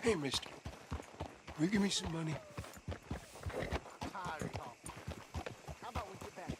Hey, mister. Will you give me some money? Tired of talking. How about we get back to it?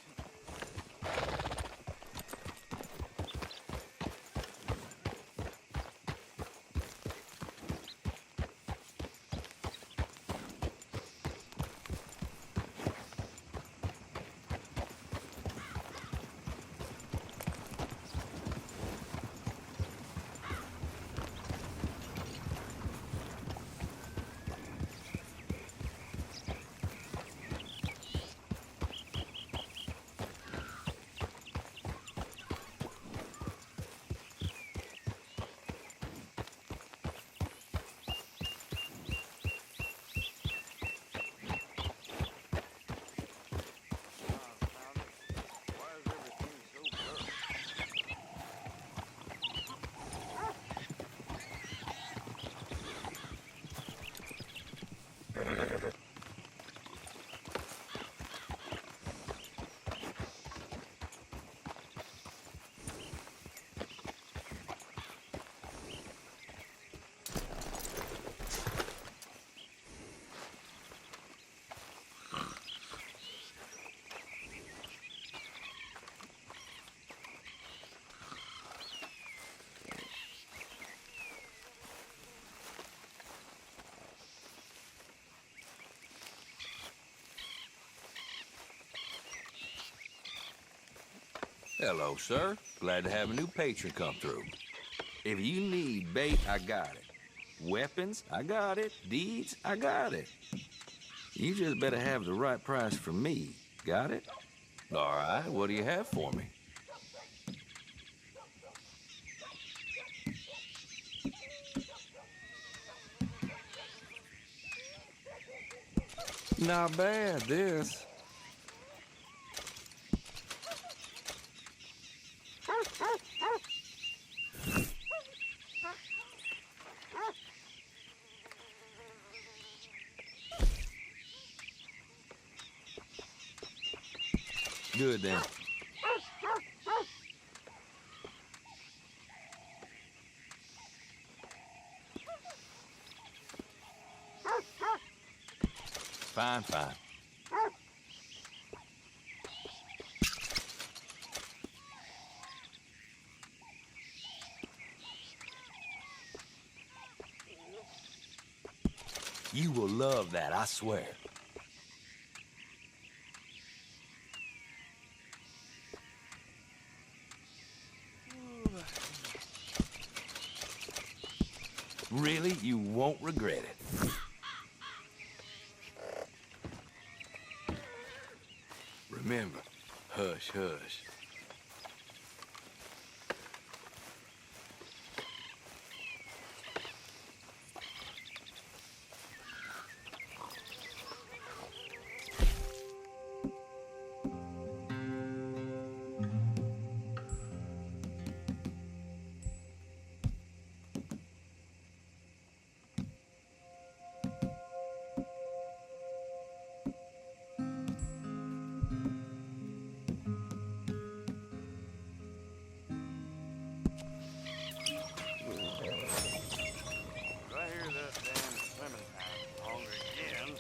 Hello, sir. Glad to have a new patron come through. If you need bait, I got it. Weapons, I got it. Deeds, I got it. You just better have the right price for me. Got it? All right, what do you have for me? Not bad, this. Good then. Fine, fine. You will love that, I swear. Really, you won't regret it. Remember, hush, hush. I hear that damn Clementine hungry again.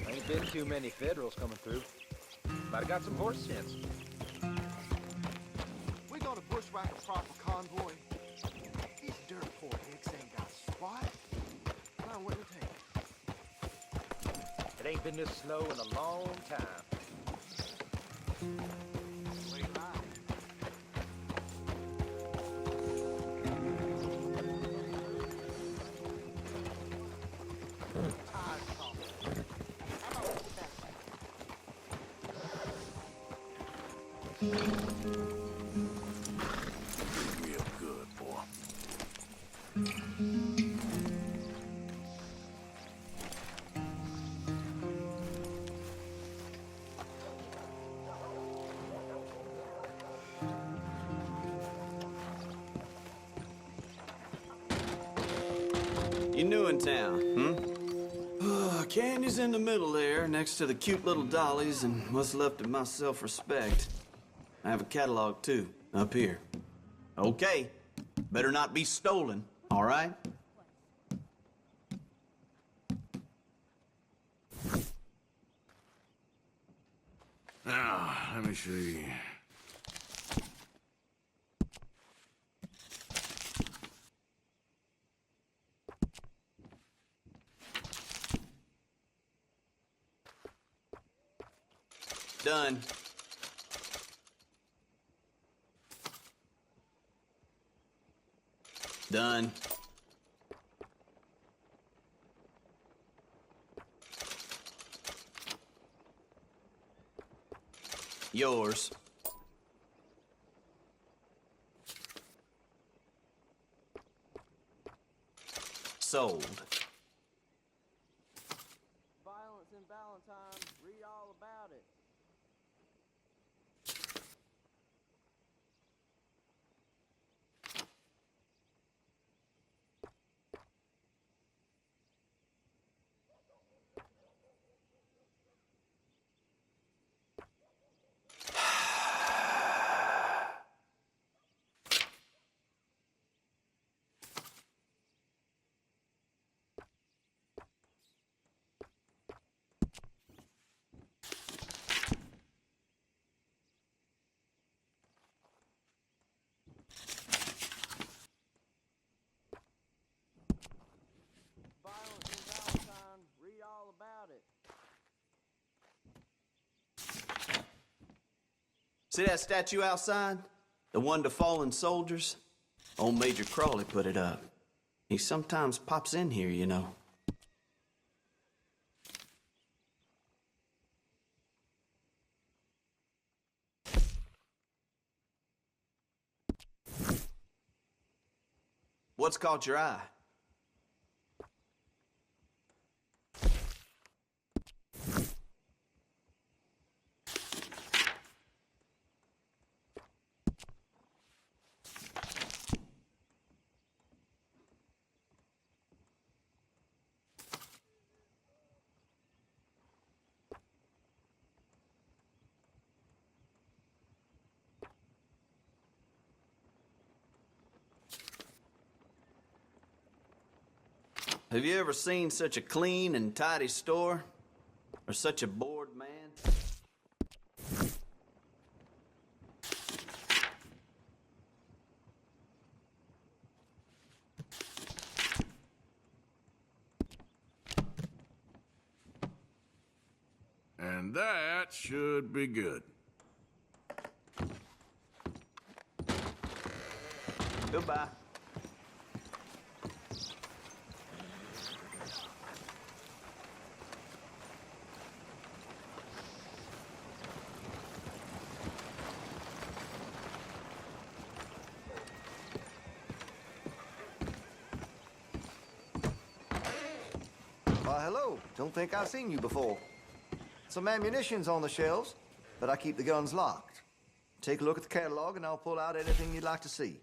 Ain't been too many Federals coming through. Might have got some horse sense. We gonna bushwhack a proper convoy? These dirt poor hicks ain't got squat. Now what it take? It It ain't been this slow in a long time. We lie. Tired of talking. How about we get back Real good, boy. You new in town, Candy's in the middle there, next to the cute little dollies and what's left of my self-respect. I have a catalog, too, up here. Okay, better not be stolen, all right? Now, let me see. Done. Done. Yours. Sold. Violence in Valentine, read all about it. Violence in Valentine, read all about it. See that statue outside? The one to fallen soldiers? Old Major Crawley put it up. He sometimes pops in here, you know. What's caught your eye? Have you ever seen such a clean and tidy store? Or such a bored man? And that should be good. Goodbye. Why, hello. Don't think I've seen you before. Some ammunition's on the shelves, but I keep the guns locked. Take a look at the catalog and I'll pull out anything you'd like to see.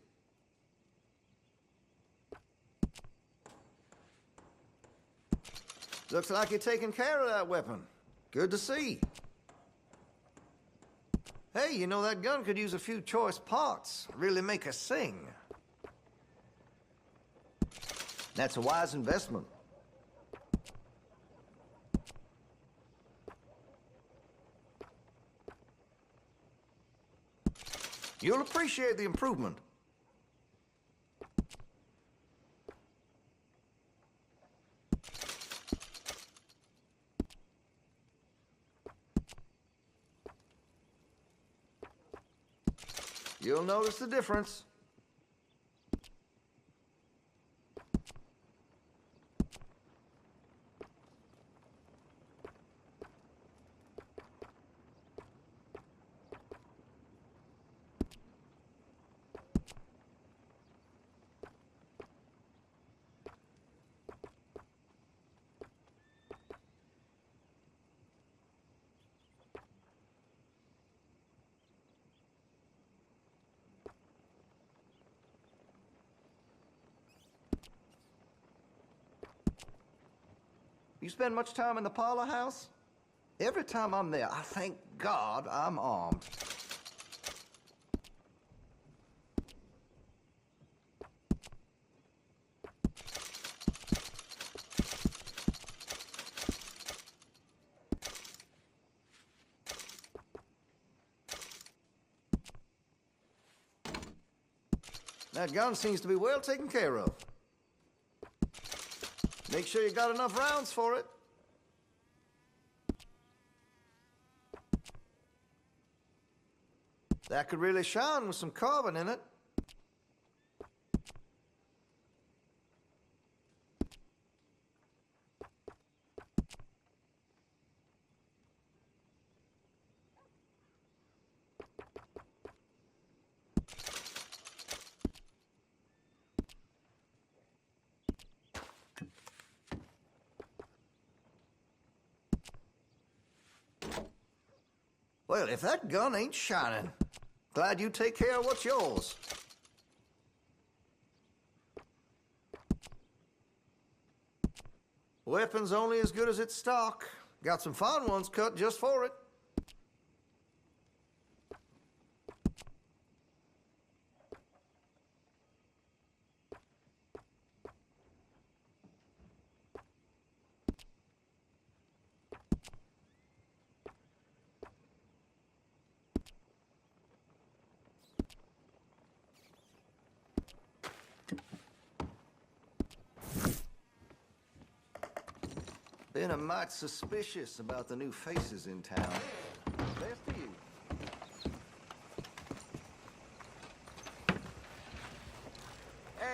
Looks like you're taking care of that weapon. Good to see. Hey, you know that gun could use a few choice parts. Really make us sing. That's a wise investment. You'll appreciate the improvement. You'll notice the difference. You spend much time in the parlor house? Every time I'm there, I thank God I'm armed. That gun seems to be well taken care of. Make sure you got enough rounds for it. That could really shine with some carbon in it. Well, if that gun ain't shining, glad you take care of what's yours. Weapon's only as good as its stock. Got some fine ones cut just for it. Been a mite suspicious about the new faces in town. Best to you.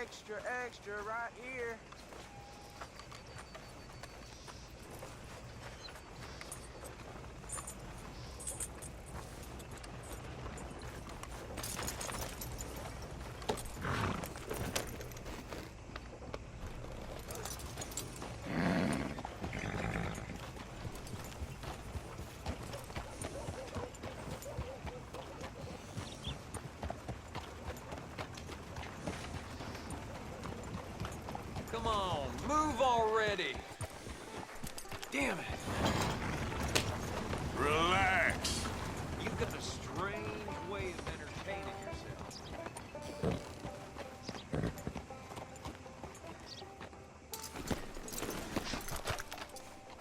Extra, extra, right here. Come on, move already. Damn it. Relax. You've got a strange way of entertaining yourself.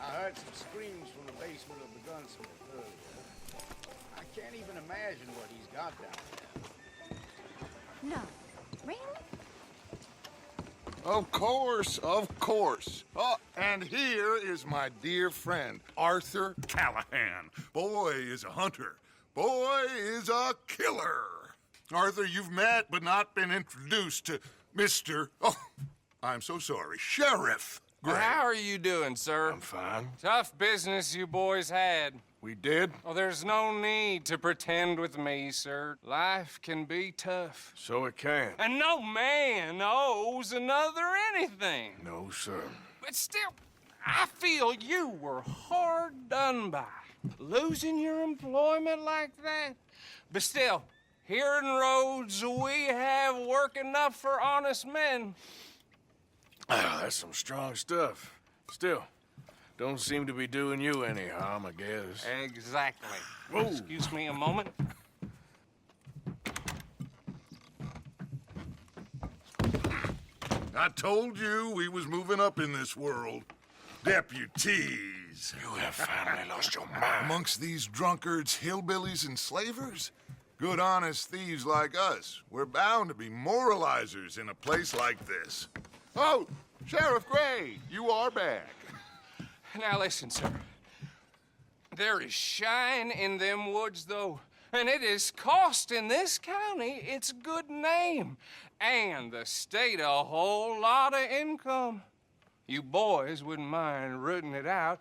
I heard some screams from the basement of the gunsmith earlier. I can't even imagine what he's got down there. No. Really? Of course, of course. Oh, and here is my dear friend, Arthur Callahan. Boy is a hunter. Boy is a killer. Arthur, you've met but not been introduced to Mr. Oh, I'm so sorry, Sheriff Gray. How are you doing, sir? I'm fine. Tough business you boys had. We did? Oh, there's no need to pretend with me, sir. Life can be tough. So it can. And no man owes another anything. No, sir. But still, I feel you were hard done by. Losing your employment like that. But still, here in Rhodes, we have work enough for honest men. Ah, that's some strong stuff. Still, don't seem to be doing you any harm, I guess. Exactly. Whoa. Excuse me a moment. I told you we was moving up in this world. Deputies. You have finally lost your mind. Amongst these drunkards, hillbillies, and slavers? Good honest thieves like us. We're bound to be moralizers in a place like this. Oh, Sheriff Gray, you are back. Now listen, sir. There is shine in them woods, though. And it is costing this county its good name and the state a whole lot of income. You boys wouldn't mind rooting it out.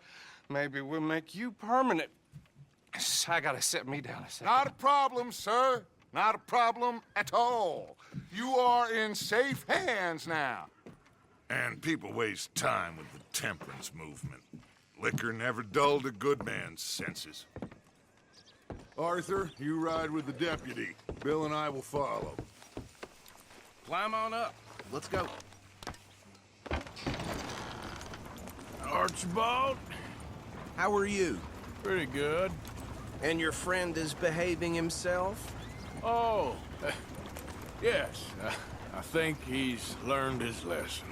Maybe we'll make you permanent. I gotta sit me down a second. Not a problem, sir. Not a problem at all. You are in safe hands now. And people waste time with the temperance movement. Liquor never dulled a good man's senses. Arthur, you ride with the deputy. Bill and I will follow. Climb on up. Let's go. Archibald? How are you? Pretty good. And your friend is behaving himself? Oh, yes. I think he's learned his lesson.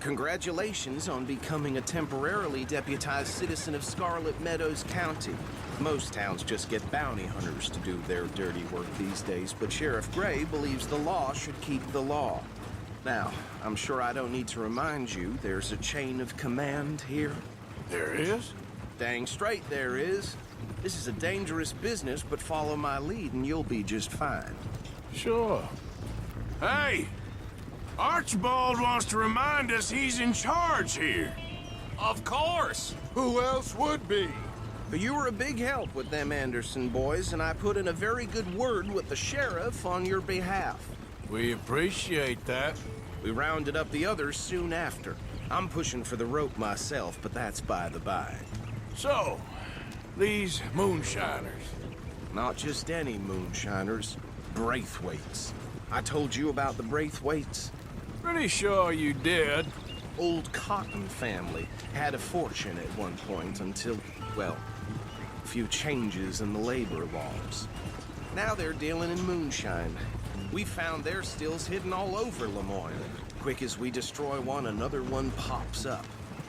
Congratulations on becoming a temporarily deputized citizen of Scarlet Meadows County. Most towns just get bounty hunters to do their dirty work these days, but Sheriff Gray believes the law should keep the law. Now, I'm sure I don't need to remind you there's a chain of command here. There is? Dang straight there is. This is a dangerous business, but follow my lead and you'll be just fine. Sure. Hey! Archibald wants to remind us he's in charge here. Of course. Who else would be? But you were a big help with them Anderson boys, and I put in a very good word with the sheriff on your behalf. We appreciate that. We rounded up the others soon after. I'm pushing for the rope myself, but that's by the by. So, these moonshiners. Not just any moonshiners, Braithwaites. I told you about the Braithwaites? Pretty sure you did. Old Cotton family had a fortune at one point until, well, a few changes in the labor laws. Now they're dealing in moonshine. We found their stills hidden all over Lemoyne. Quick as we destroy one, another one pops up.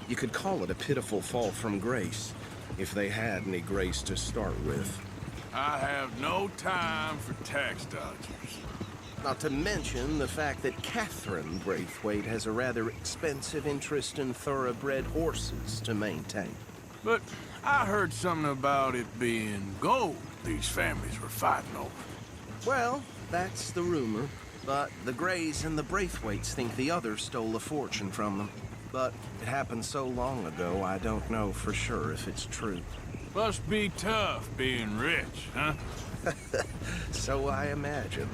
You could call it a pitiful fall from grace, if they had any grace to start with. I have no time for tax dodgers. Not to mention the fact that Catherine Braithwaite has a rather expensive interest in thoroughbred horses to maintain. But I heard something about it being gold these families were fighting over. Well, that's the rumor. But the Grays and the Braithwaites think the others stole a fortune from them. But it happened so long ago, I don't know for sure if it's true. Must be tough being rich, huh? So I imagine.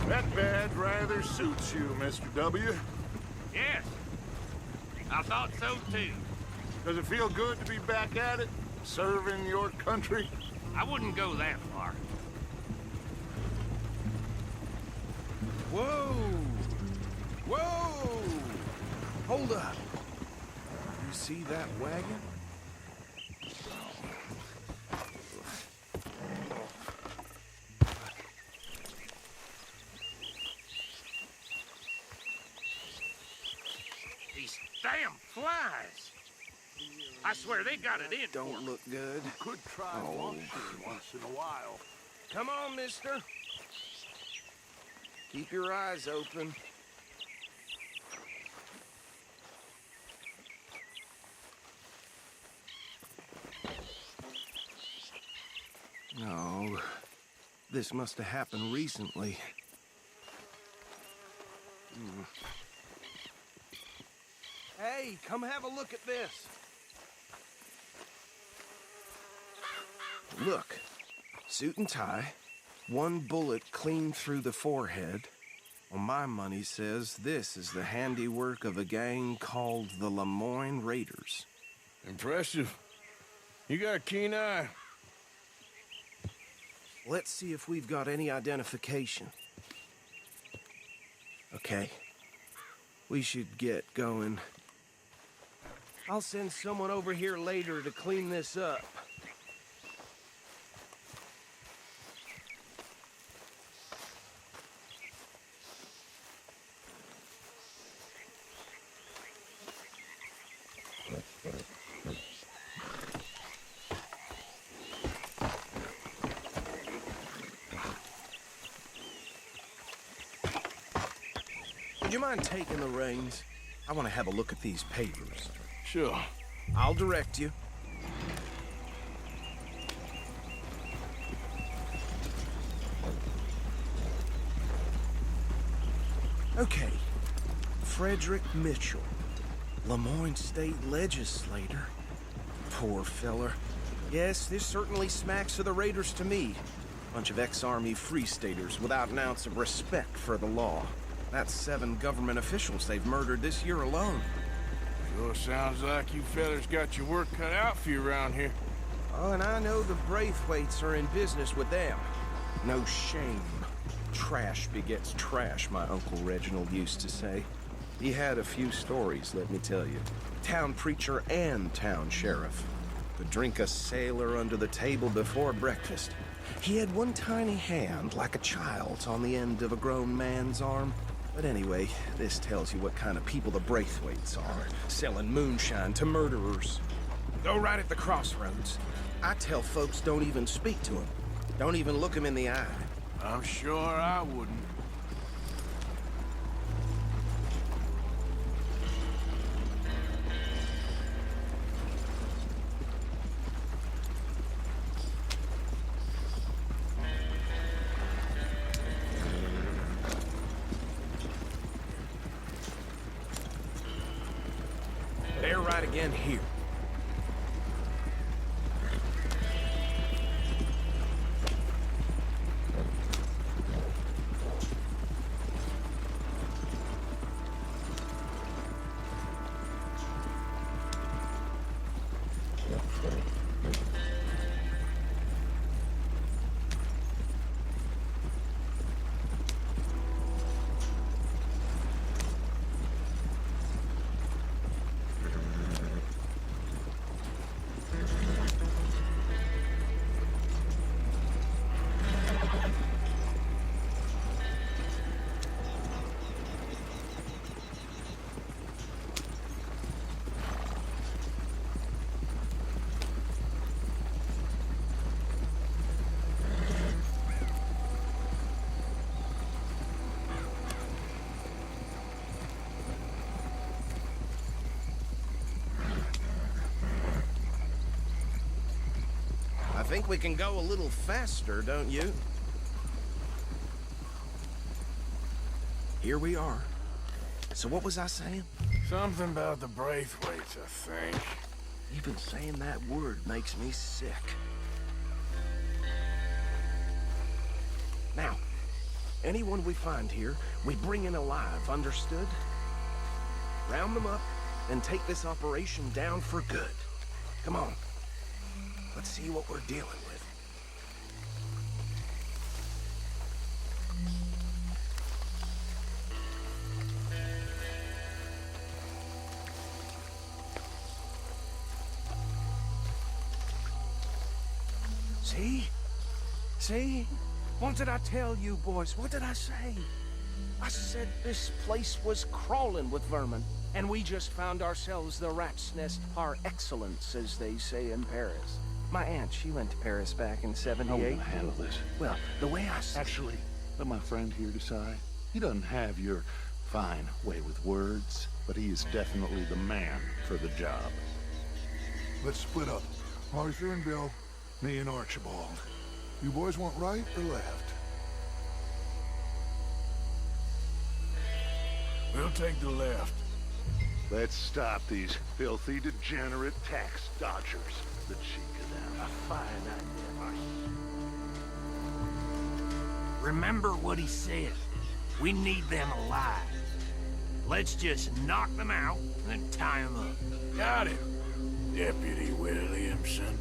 That badge rather suits you, Mr. W. Yes. I thought so too. Does it feel good to be back at it, serving your country? I wouldn't go that far. Whoa! Whoa! Hold up. You see that wagon? These damn flies. I swear they got it in. Don't look good. Could try washing once in a while. Come on, mister. Keep your eyes open. No, this must have happened recently. Hey, come have a look at this. Look, suit and tie, one bullet clean through the forehead. Well, my money says this is the handiwork of a gang called the Lemoyne Raiders. Impressive. You got a keen eye. Let's see if we've got any identification. Okay. We should get going. I'll send someone over here later to clean this up. Would you mind taking the reins? I want to have a look at these papers. Sure. I'll direct you. Okay. Frederick Mitchell, Lemoyne State Legislator. Poor feller. Yes, this certainly smacks of the Raiders to me. Bunch of ex-Army Free Staters without an ounce of respect for the law. That's 7 government officials they've murdered this year alone. Sure sounds like you fellers got your work cut out for you around here. Oh, and I know the Braithwaites are in business with them. No shame. Trash begets trash, my Uncle Reginald used to say. He had a few stories, let me tell you. Town preacher and town sheriff. Could drink a sailor under the table before breakfast. He had one tiny hand, like a child's, on the end of a grown man's arm. But anyway, this tells you what kind of people the Braithwaites are, selling moonshine to murderers. Go right at the crossroads. I tell folks don't even speak to him. Don't even look him in the eye. I'm sure I wouldn't. They're right again here. I think we can go a little faster, don't you? Here we are. So what was I saying? Something about the Braithwaites, I think. Even saying that word makes me sick. Now, anyone we find here, we bring in alive, understood? Round them up and take this operation down for good. Come on. Let's see what we're dealing with. See? See? What did I tell you, boys? What did I say? I said this place was crawling with vermin, and we just found ourselves the rat's nest par excellence, as they say in Paris. My aunt, she went to Paris back in '78. How are we gonna handle this? Well, the way I see Actually, let my friend here decide. He doesn't have your fine way with words, but he is definitely the man for the job. Let's split up. Arthur and Bill, me and Archibald. You boys want right or left? We'll take the left. Let's stop these filthy, degenerate tax dodgers. The cheek of them. A fine idea. Remember what he said. We need them alive. Let's just knock them out and then tie them up. Got him, Deputy Williamson.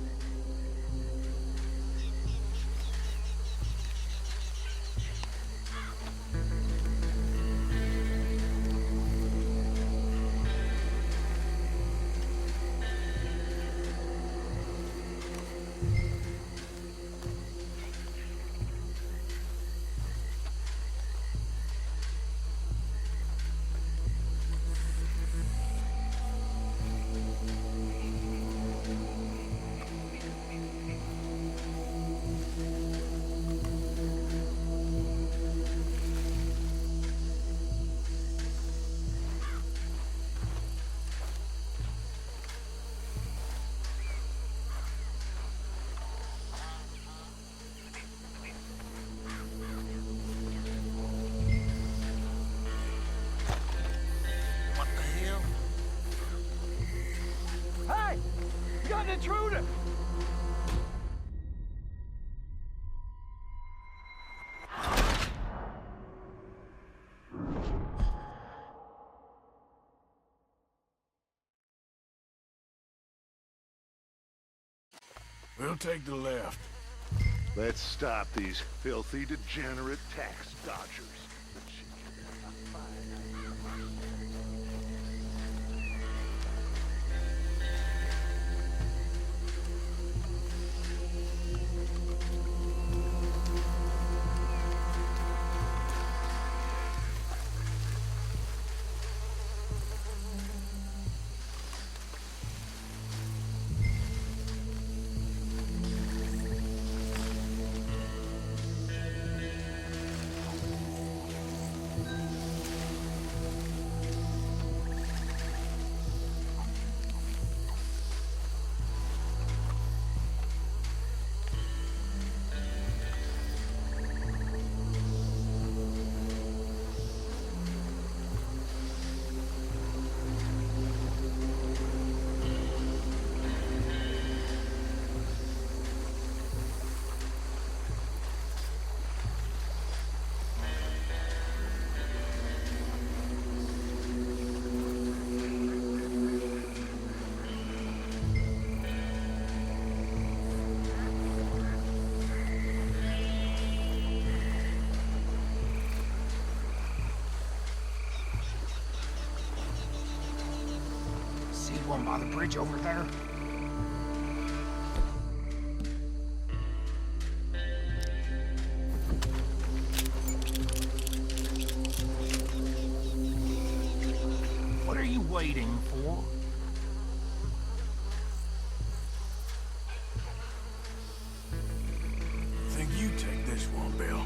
an intruder! We'll take the left. Let's stop these filthy, degenerate tax dodgers. See one by the bridge over there? What are you waiting for? Think you take this one, Bill.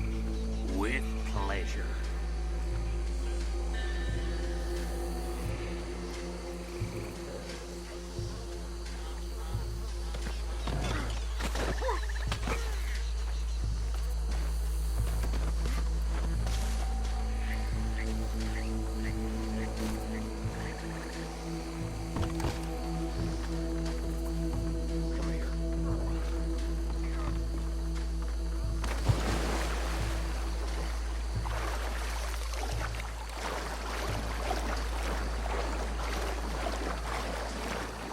With pleasure.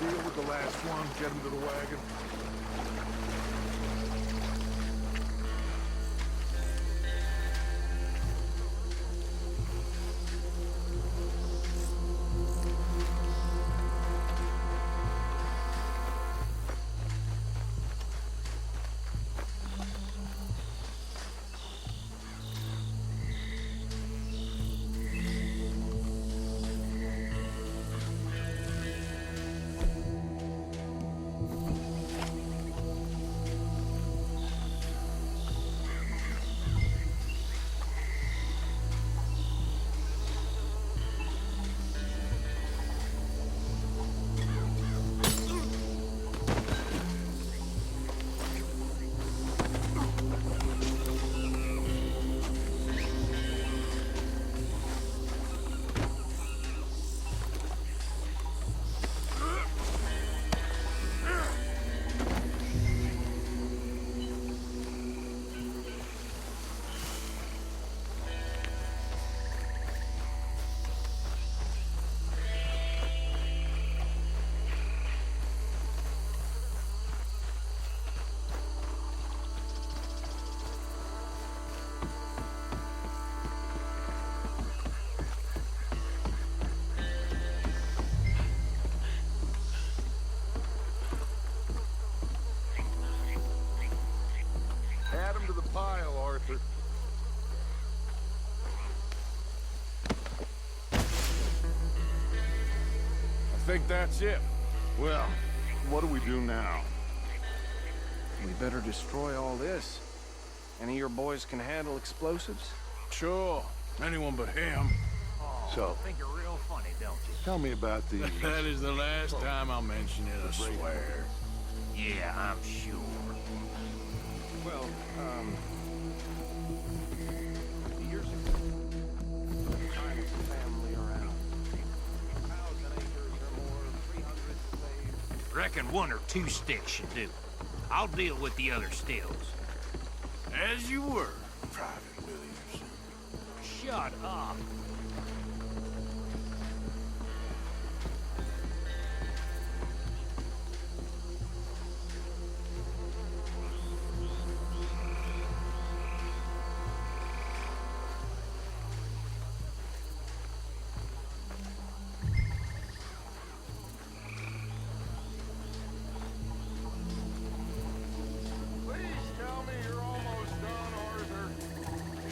Deal with the last one, get him to the wagon. Add him to the pile, Arthur. I think that's it. Well, what do we do now? We better destroy all this. Any of your boys can handle explosives? Sure. Anyone but him. So, I think you're real funny, don't you? tell me about these. That is the last time I'll mention it, I swear. Yeah, I'm sure. Well, years ago, trying to family around. 1,000 acres or more, 300 slaves. Reckon 1 or 2 sticks should do. I'll deal with the other stills. As you were, Private Williamson. Shut up.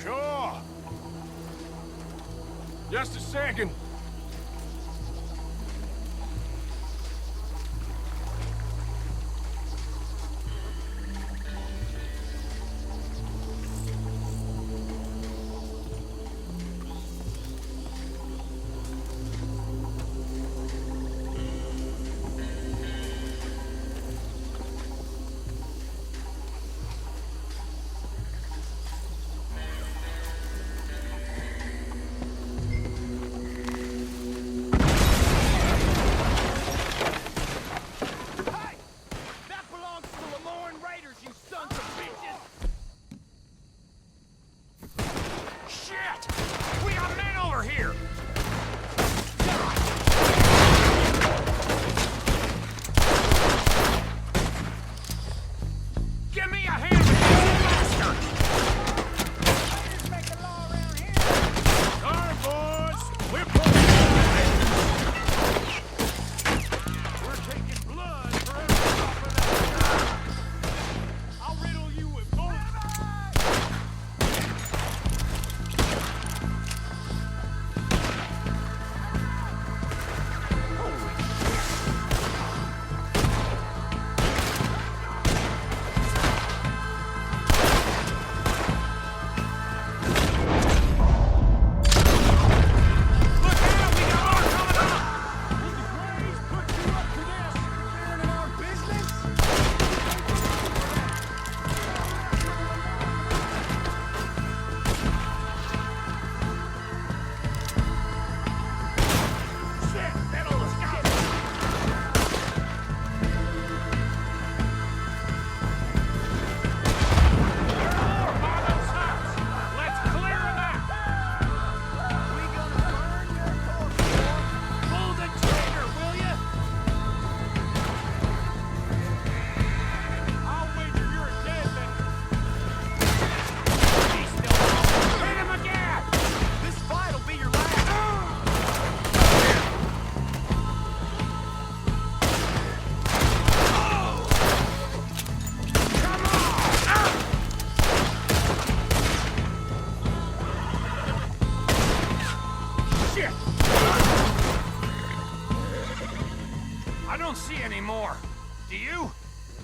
Sure. Just a second.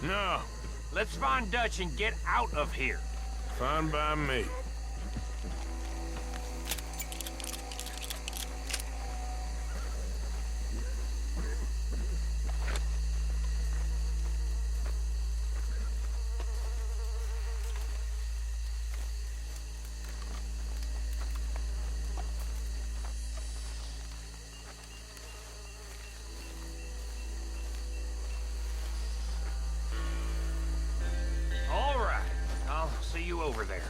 No. Let's find Dutch and get out of here. Fine by me. All right. I'll see you over there.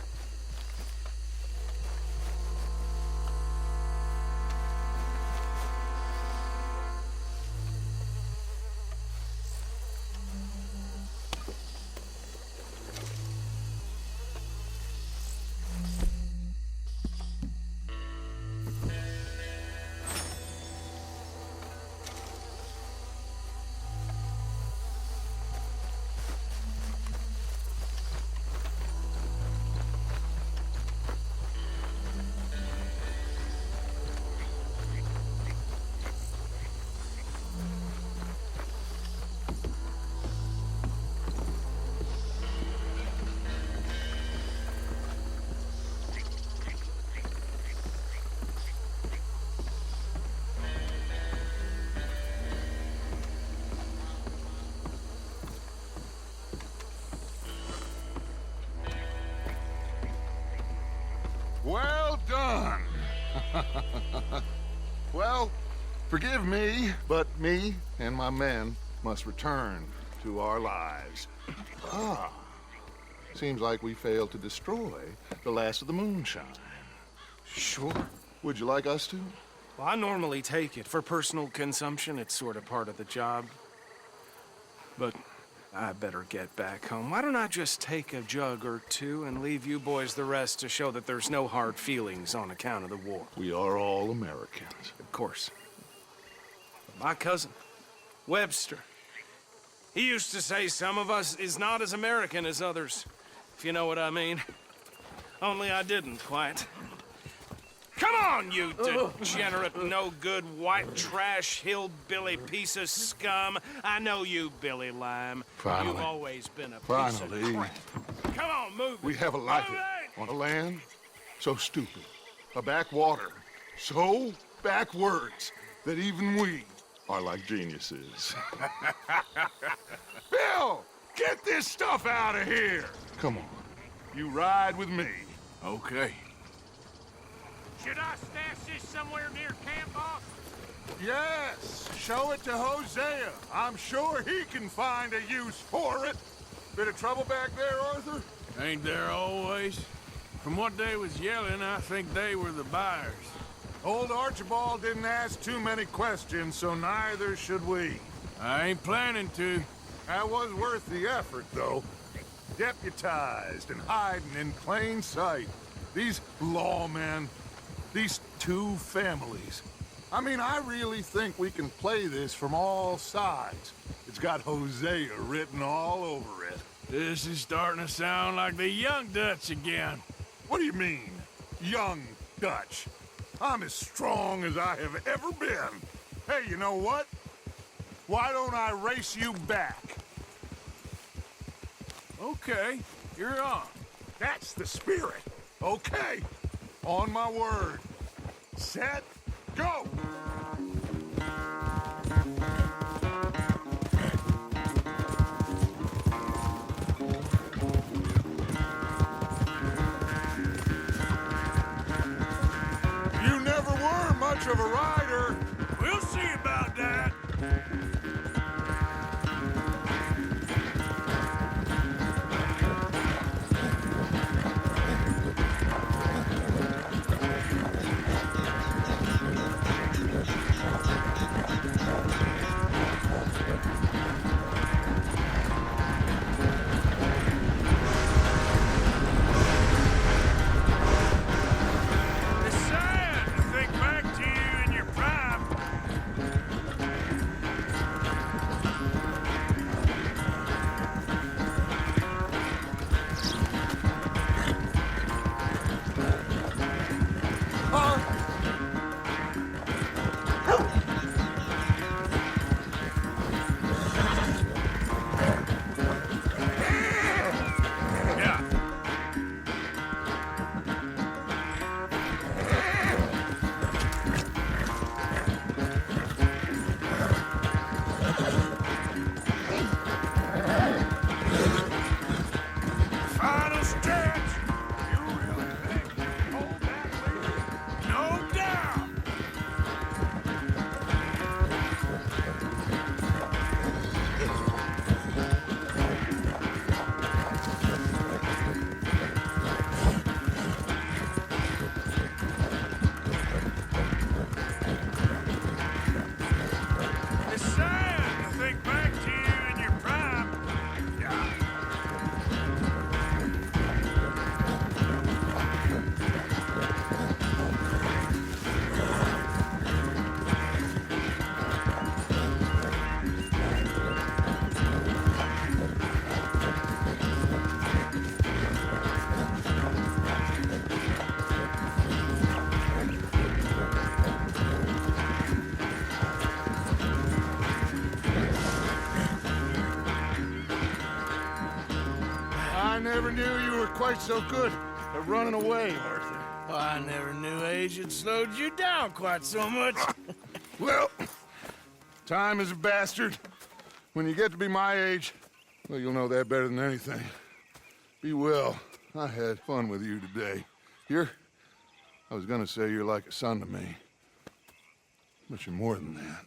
Well done. Well, forgive me, but me and my men must return to our lives. Ah. Seems like we failed to destroy the last of the moonshine. Sure. Would you like us to? Well, I normally take it. For personal consumption, it's sort of part of the job. But I better get back home. Why don't I just take a jug or two and leave you boys the rest to show that there's no hard feelings on account of the war? We are all Americans. Of course. But my cousin, Webster, he used to say some of us is not as American as others, if you know what I mean. Only I didn't quite. Come on, you degenerate, no-good, white trash, hillbilly piece of scum. I know you, Billy Lime. Finally. You've always been a piece Finally. of crap. Come on, move it. We have a life Move it! on a land so stupid, a backwater so backwards that even we are like geniuses. Bill, get this stuff out of here! Come on, you ride with me. Okay. Should I stash this somewhere near camp, boss? Yes, show it to Hosea. I'm sure he can find a use for it. Bit of trouble back there, Arthur? Ain't there always? From what they was yelling, I think they were the buyers. Old Archibald didn't ask too many questions, so neither should we. I ain't planning to. That was worth the effort, though. Deputized and hiding in plain sight. These lawmen, these two families. I mean, I really think we can play this from all sides. It's got Hosea written all over it. This is starting to sound like the Young Dutch again. What do you mean, young Dutch? I'm as strong as I have ever been. Hey, you know what? Why don't I race you back? Okay, you're on. That's the spirit. Okay, on my word. Set, go! You never were much of a rider. We'll see about that. It's sad to think back to you in your prime. Yeah. Final stretch. You really think you can hold that lead? No doubt. It's sad to think back to you in your prime. Yeah. I never knew you were quite so good at running away, Arthur. Well, I never knew age had slowed you down quite so much. Well, time is a bastard. When you get to be my age, well, you'll know that better than anything. Be well. I had fun with you today. I was gonna say you're like a son to me. But you're more than that.